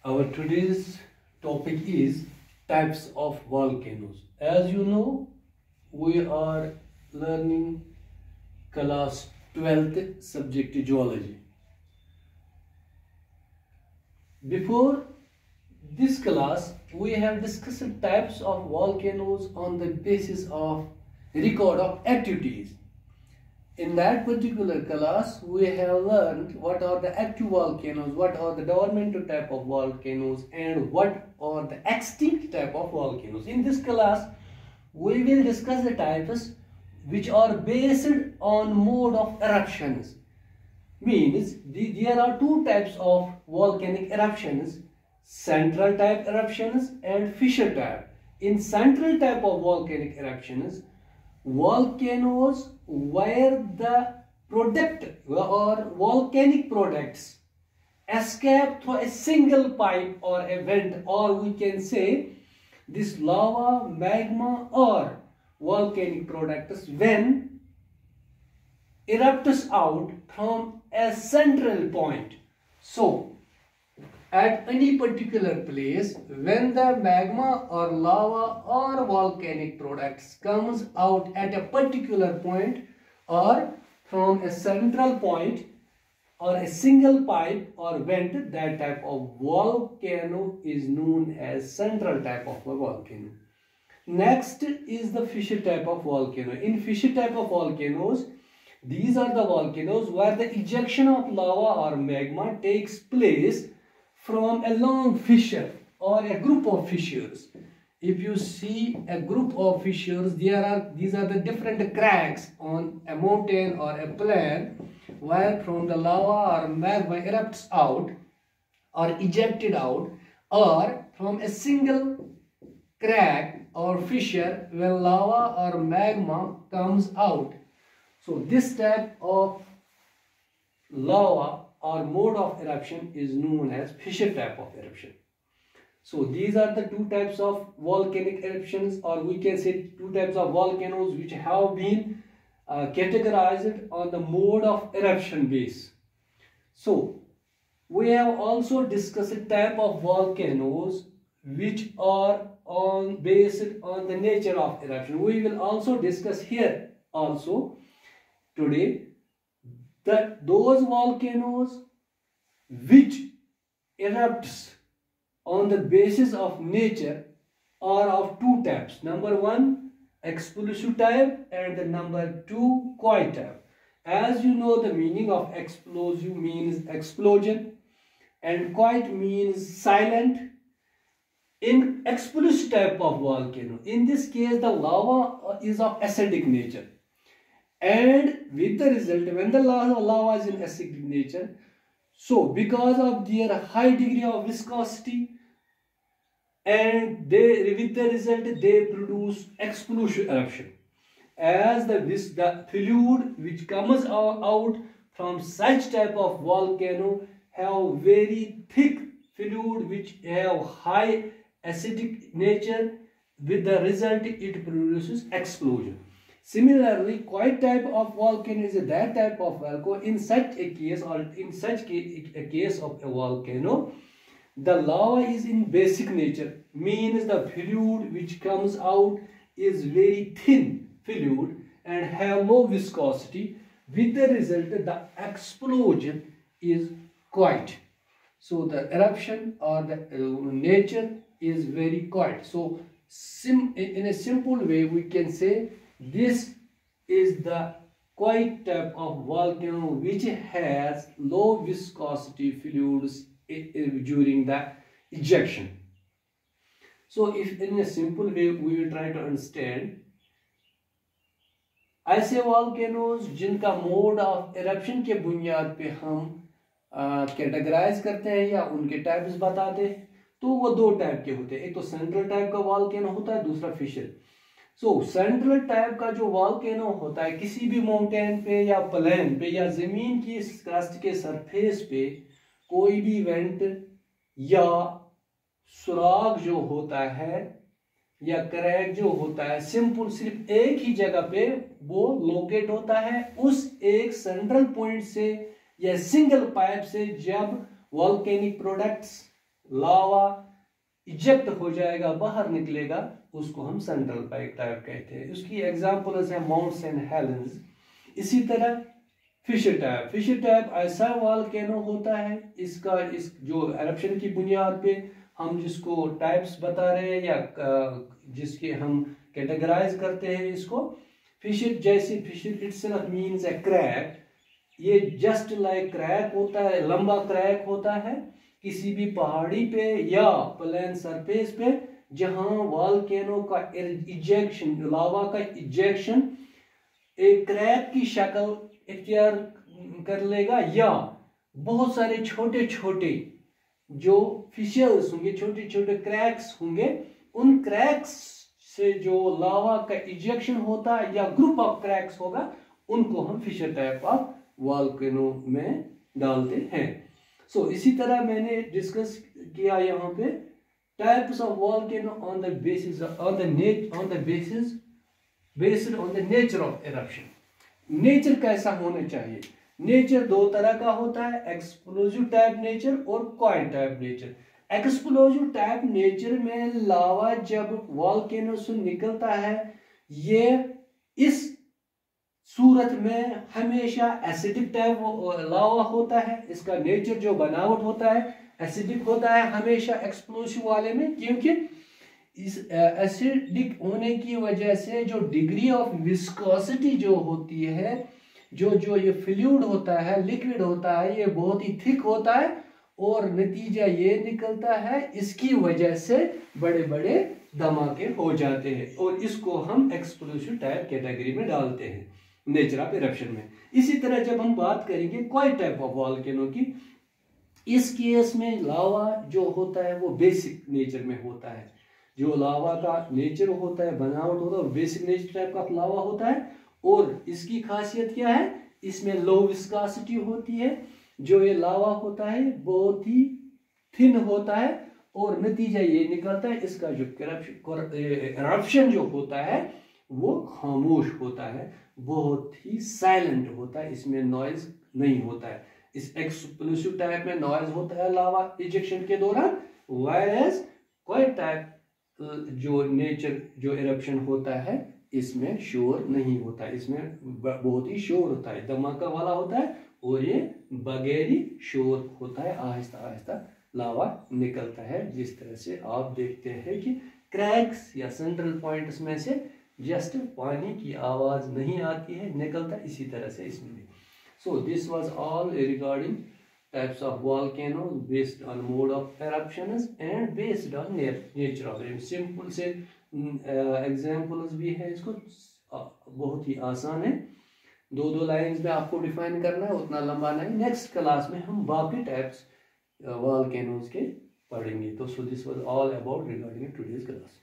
Our today's topic is types of volcanoes. As you know, we are learning class 12th subject geology. Before this class, we have discussed types of volcanoes on the basis of record of activities. In that particular class, we have learned what are the active volcanoes, what are the dormant type of volcanoes, and what are the extinct type of volcanoes. In this class, we will discuss the types which are based on mode of eruptions. Means there are two types of volcanic eruptions: central type eruptions and fissure type. In central type of volcanic eruptions, volcanoes where the product or volcanic products escape through a single pipe or a vent, or we can say this lava, magma or volcanic products when erupts out from a central point. So at any particular place, when the magma or lava or volcanic products comes out at a particular point or from a central point or a single pipe or vent, that type of volcano is known as central type of a volcano. Next is the fissure type of volcano. In fissure type of volcanoes, these are the volcanoes where the ejection of lava or magma takes place from a long fissure or a group of fissures. If you see a group of fissures, these are the different cracks on a mountain or a plain where from the lava or magma erupts out or ejected out, or from a single crack or fissure when lava or magma comes out. So this type of lava or mode of eruption is known as fissure type of eruption. So these are the two types of volcanic eruptions, or we can say two types of volcanoes which have been categorized on the mode of eruption base. So we have also discussed a type of volcanoes which are based on the nature of eruption. We will also discuss here also today that those volcanoes which erupts on the basis of nature are of two types. Number one, explosive type, and the number two, quiet type. As you know, the meaning of explosive means explosion and quiet means silent. In explosive type of volcano, in this case the lava is of acidic nature, and with the result when the lava is in acidic nature, so because of their high degree of viscosity, and with the result they produce explosive eruption. As the fluid which comes out from such type of volcano have very thick fluid which have high acidic nature, with the result it produces explosion. Similarly, quiet type of volcano is that type of volcano. In such a case, or in such a case of a volcano, the lava is in basic nature, means the fluid which comes out is very thin fluid and have low viscosity. With the result, the explosion is quiet. So the eruption or the nature is very quiet. So in a simple way, we can say this is the quiet type of volcano which has low viscosity fluids during the ejection. So if in a simple way we will try to understand, ऐसे volcanoes जिनका mode of eruption के बुनियाद पे हम categorise करते हैं या उनके टाइप्स बताते हैं, तो वो दो टाइप के होते हैं. एक तो सेंट्रल टाइप का वॉल्केनो होता है, दूसरा फिशर. सो सेंट्रल टाइप का जो वॉल्केनो होता है, किसी भी माउंटेन पे या प्लेन पे या जमीन की क्रस्ट के सरफेस पे कोई भी वेंट या सुराग जो होता है या क्रैक जो होता है, सिंपल सिर्फ एक ही जगह पे वो लोकेट होता है. उस एक सेंट्रल पॉइंट से या सिंगल पाइप से जब वॉल्केनिक प्रोडक्ट्स लावा इजेक्ट हो जाएगा, बाहर निकलेगा, उसको हम सेंट्रल टाइप कहते हैं। उसकी एग्जांपल्स है माउंट सेंट हेलेंस। इसी तरह फिशर टाइप ऐसा वॉल्केनो होता है, इस जो एरप्शन की बुनियाद पे हम जिसको टाइप्स बता रहे हैं या जिसके हम कैटेगराइज करते हैं इसको फिशर, जैसे फिशर इटसेल्फ मींस ए क्रैक, ये जस्ट लाइक क्रैक होता है, लंबा क्रैक होता है किसी भी पहाड़ी पे या प्लेन सरफेस पे जहां वॉल्केनो का इजेक्शन, लावा का इजेक्शन एक क्रैक की शक्ल इख्तियार कर लेगा, या बहुत सारे छोटे छोटे जो फिशर्स होंगे, छोटे छोटे क्रैक्स होंगे, उन क्रैक्स से जो लावा का इजेक्शन होता है या ग्रुप ऑफ क्रैक्स होगा, उनको हम फिशर टाइप ऑफ वॉल्केनो में डालते हैं। सो इसी तरह मैंने डिस्कस किया यहाँ पे types of volcano on the basis based on the nature of eruption. Nature कैसा होना चाहिए? नेचर दो तरह का होता है, एक्सप्लोजिव टाइप नेचर और quite type nature. Explosive type nature में लावा जब वॉल्केनो से निकलता है, ये इस सूरत में हमेशा एसिडिक टाइप लावा होता है, इसका नेचर जो बनावट होता है एसिडिक होता है हमेशा एक्सप्लोसिव वाले में, क्योंकि इस एसिडिक होने की वजह से जो डिग्री ऑफ विस्कोसिटी जो होती है, जो ये फ्लूइड होता है, लिक्विड होता है, ये बहुत ही थिक होता है और नतीजा ये निकलता है इसकी वजह से बड़े बड़े धमाके हो जाते हैं और इसको हम एक्सप्लोसिव टाइप कैटेगरी में डालते हैं नेचर ऑफ इरप्शन में। इसी तरह जब हम बात करेंगे क्वाइट टाइप ऑफ वॉल्केनो की, इस केस में लावा जो होता है वो बेसिक नेचर में होता है, जो लावा का नेचर होता है, बनावट होता है, और बेसिक नेचर टाइप का लावा होता है। और इसकी खासियत क्या है? इसमें लो विस्कोसिटी होती है, जो ये लावा होता है बहुत ही थिन होता है और नतीजा ये निकलता है इसका जो करप्शन जो होता है वो खामोश होता है, बहुत ही साइलेंट होता है, इसमें नॉइज नहीं होता है। इस एक्सप्लोसिव टाइप में नॉइज होता है लावा इजेक्शन के दौरान, व्हेयरएज क्वाइट टाइप जो नेचर जो इरप्शन होता है इसमें शोर नहीं होता है, इसमें बहुत ही शोर होता है, धमाका वाला होता है और ये बगैर ही शोर होता है, आहिस्ता आहिस्ता लावा निकलता है। जिस तरह से आप देखते हैं कि क्रैक्स या सेंट्रल पॉइंट्स में से जस्ट पानी की आवाज नहीं आती है, निकलता है, इसी तरह से इसमें भी। So this was all regarding types of volcanoes based on mode of eruptions and based on nature of it। Simple से एग्जाम्पल्स भी है, इसको बहुत ही आसान है, दो लाइंस में आपको डिफाइन करना है, उतना लंबा नहीं। नेक्स्ट क्लास में हम बाकी टाइप्स वॉल्केनोज के पढ़ेंगे। तो so this was all about regarding today's class.